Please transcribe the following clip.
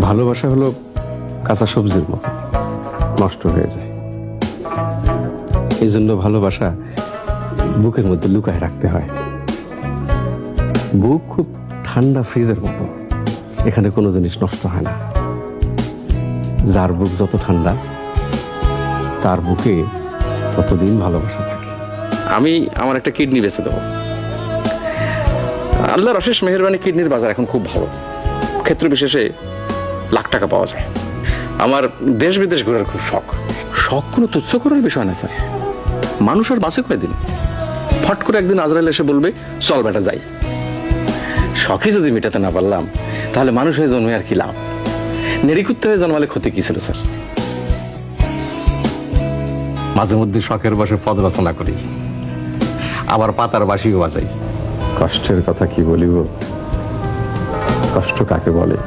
ভালোবাসা হলো কাঁচা সবজির মতো, নষ্ট হয়ে যায়। এই জন্য ভালোবাসা বুকের মধ্যে লুকায় রাখতে হয়। বুক খুব ঠান্ডা ফ্রিজের মতো, এখানে কোনো জিনিস নষ্ট হয় না। যার বুক যত ঠান্ডা, তার বুকে ততদিন ভালোবাসা থাকে। আমি আমার একটা কিডনি বেচে দেবো। আল্লাহর অশেষ মেহেরবানি, কিডনির বাজার এখন খুব ভালো, ক্ষেত্র বিশেষে লাখ টাকা পাওয়া যায়। আমার দেশ বিদেশ ঘোরার খুব শখ। শখ কোনো তুচ্ছ করার বিষয় না স্যার। মানুষ আর বাঁচে কয়দিন? ফট করে একদিন আজরাইল এসে বলবে চল বেটা যাই। শখই যদি মেটাতে না পারলাম, তাহলে মানুষ হয়ে জন্মে আর কি লাভ? নেড়িকুত্তে হয়ে জন্মালে ক্ষতি কি ছিল স্যার? মাঝে মধ্যে শখের বসে পদ রচনা করি, আবার পাতার বাঁশিও বাজাই। কষ্টের কথা কি বলিব, কষ্ট কাকে বলে